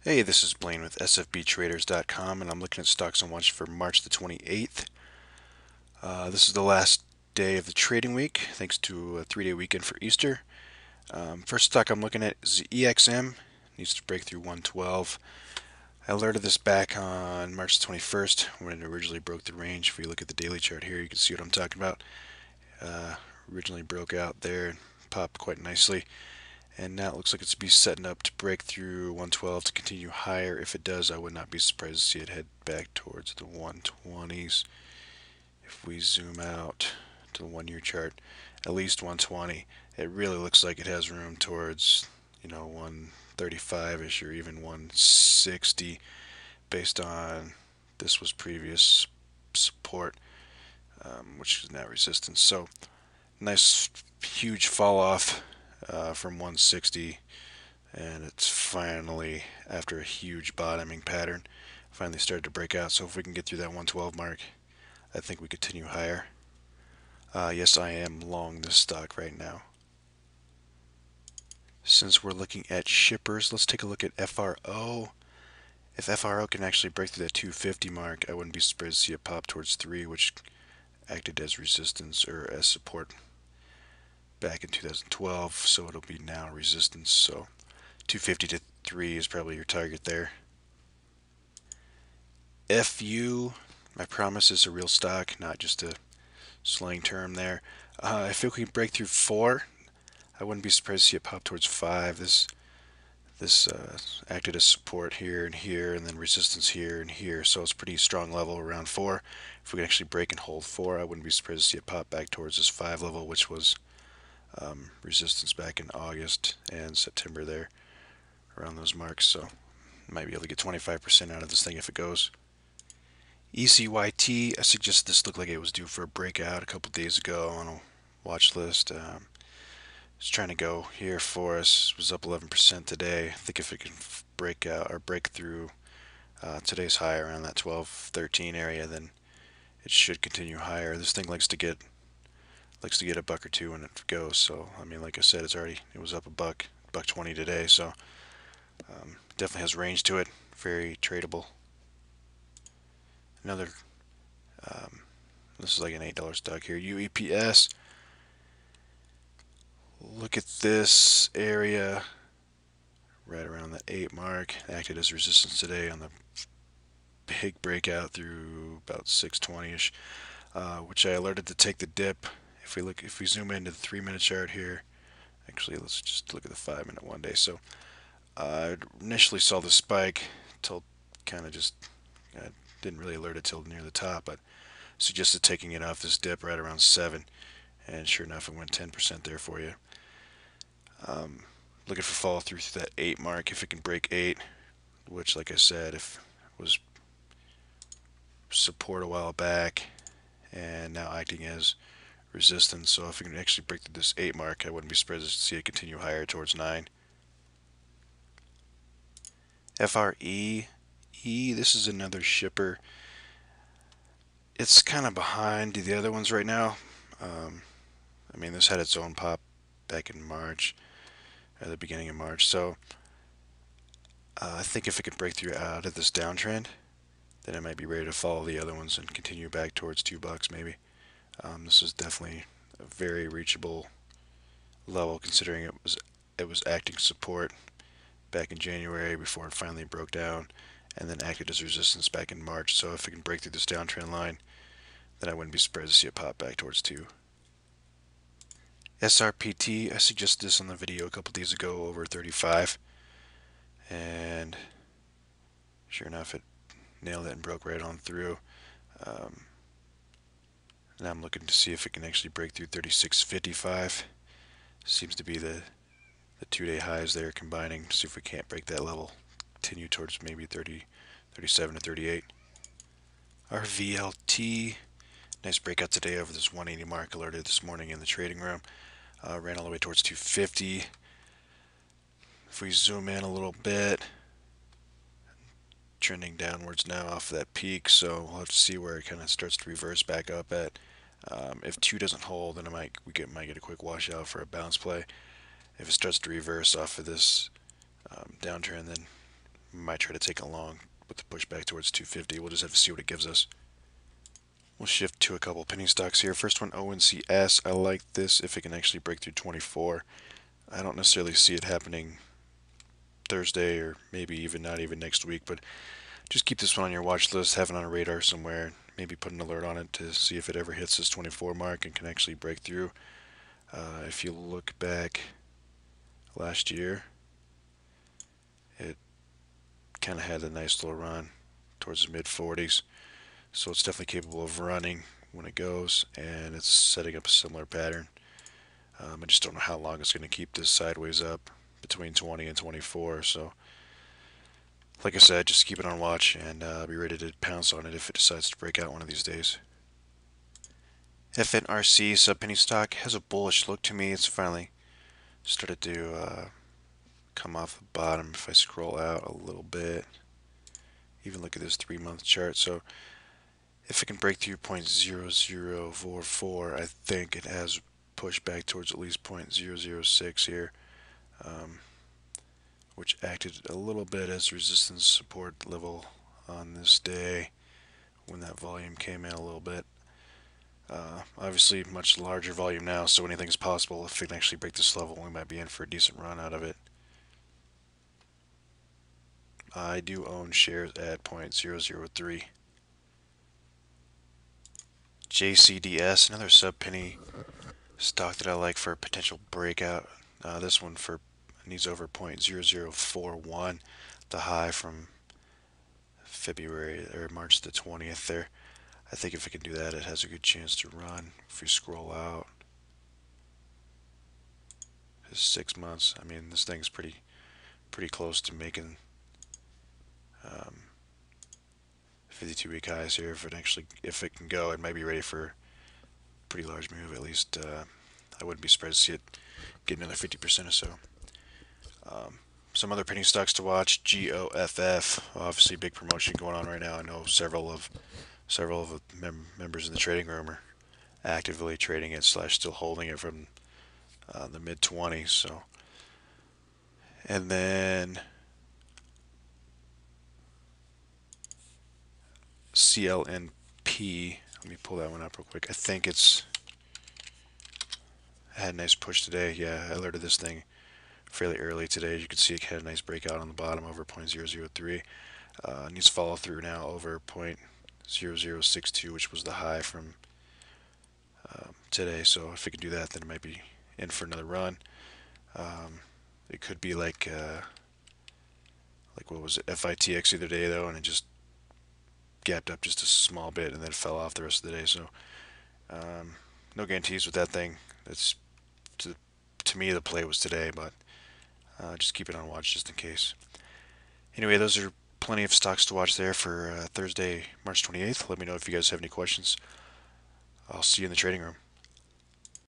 Hey, this is Blaine with sfbtraders.com, and I'm looking at stocks on watch for March the 28th. This is the last day of the trading week, thanks to a 3-day weekend for Easter. First stock I'm looking at is the EXM. Needs to break through 112. I alerted this back on March 21st when it originally broke the range. If we look at the daily chart here, you can see what I'm talking about. Originally broke out there and popped quite nicely. And now it looks like it's be setting up to break through 112 to continue higher. If it does, I would not be surprised to see it head back towards the 120s. If we zoom out to the 1-year chart, at least 120. It really looks like it has room towards, 135-ish or even 160 based on this was previous support, which is now resistance. So nice huge fall off from 160, and it's finally, after a huge bottoming pattern, finally started to break out. So if we can get through that 112 mark, I think we continue higher. Yes, I am long this stock right now. Since we're looking at shippers, let's take a look at FRO. If FRO can actually break through that 250 mark, I wouldn't be surprised to see it pop towards 3, which acted as resistance or as support back in 2012, so it'll be now resistance. So 250 to 3 is probably your target there. FU, I promise, is a real stock, not just a slang term there. If it can break through 4, I wouldn't be surprised to see it pop towards 5. This acted as support here and here, and then resistance here and here, so it's a pretty strong level around 4. If we can actually break and hold 4, I wouldn't be surprised to see it pop back towards this 5 level, which was resistance back in August and September there, around those marks. So might be able to get 25% out of this thing if it goes. ECYT, I suggested this looked like it was due for a breakout a couple days ago on a watch list. It's trying to go here for us. It was up 11% today. I think if it can break out or break through today's high around that 12-13 area, then it should continue higher. This thing likes to get a buck or two when it goes. So I mean, like I said, it was up a buck 20 today. So definitely has range to it. Very tradable. Another, this is like an $8 stock here. UEPS. Look at this area right around the 8 mark. Acted as resistance today on the big breakout through about 620ish, which I alerted to take the dip. If we zoom into the 3-minute chart here, actually let's just look at the 5-minute one day. So I initially saw the spike till kind of just I didn't really alert it till near the top, but suggested taking it off this dip right around 7, and sure enough, it went 10% there for you. Looking for follow through that 8 mark if it can break 8, which, like I said, if it was support a while back and now acting as resistance. So if it can actually break through this 8 mark, I wouldn't be surprised to see it continue higher towards 9. FRE, this is another shipper. It's kind of behind the other ones right now. I mean, this had its own pop back in March, at the beginning of March. So I think if it can break through out of this downtrend, then it might be ready to follow the other ones and continue back towards $2 maybe. This is definitely a very reachable level, considering it was acting support back in January before it finally broke down, and then acted as resistance back in March. So if it can break through this downtrend line, then I wouldn't be surprised to see it pop back towards 2. SRPT, I suggested this on the video a couple days ago, over 35, and sure enough, it nailed it and broke right on through. Now I'm looking to see if it can actually break through 36.55. Seems to be the 2-day highs there combining. See if we can't break that level. Continue towards maybe 37 to 38. RVLT, nice breakout today over this 180 mark, alerted this morning in the trading room. Ran all the way towards 250. If we zoom in a little bit, trending downwards now off of that peak, so we'll have to see where it kind of starts to reverse back up at. If 2 doesn't hold, then we might get a quick washout for a bounce play. If it starts to reverse off of this downtrend, then Might try to take a long with the push back towards 250. We'll just have to see what it gives us. We'll shift to a couple penny stocks here. First one, ONCS. I like this if it can actually break through 24. I don't necessarily see it happening Thursday or maybe even not even next week, but just keep this one on your watch list, have it on a radar somewhere, maybe put an alert on it to see if it ever hits this 24 mark and can actually break through. If you look back last year, it kind of had a nice little run towards the mid 40s, so it's definitely capable of running when it goes, and it's setting up a similar pattern. I just don't know how long it's going to keep this sideways up between 20 and 24, so like I said, just keep it on watch and be ready to pounce on it if it decides to break out one of these days. FNRC sub-penny stock has a bullish look to me. It's finally started to come off the bottom. If I scroll out a little bit, even look at this 3-month chart. So if it can break through 0.0044, I think it has pushed back towards at least 0.006 here, which acted a little bit as resistance support level on this day when that volume came in a little bit. Obviously much larger volume now, so anything's possible. If it can actually break this level, we might be in for a decent run out of it. I do own shares at 0.003. JCDS, another sub-penny stock that I like for a potential breakout. This one needs over 0.0041, the high from February or March the 20th there. I think if it can do that, it has a good chance to run. If we scroll out, it's 6 months. I mean, this thing's pretty close to making 52-week highs here. If it can go, it might be ready for a pretty large move. At least I wouldn't be surprised to see it get another 50% or so. Some other penny stocks to watch: GOFF. Obviously, big promotion going on right now. I know several of the members in the trading room are actively trading it / still holding it from the mid 20s. So, and then CLNP. Let me pull that one up real quick. I think had a nice push today. Yeah, I alerted this thing fairly early today. As you can see, it had a nice breakout on the bottom over 0.003. Needs to follow through now over 0.0062, which was the high from today. So if it can do that, then it might be in for another run. It could be like what was it, FITX the other day though, and it just gapped up just a small bit and then fell off the rest of the day. So no guarantees with that thing. It's to me the play was today, but just keep it on watch just in case. Anyway, those are plenty of stocks to watch there for Thursday, March 28th. Let me know if you guys have any questions. I'll see you in the trading room.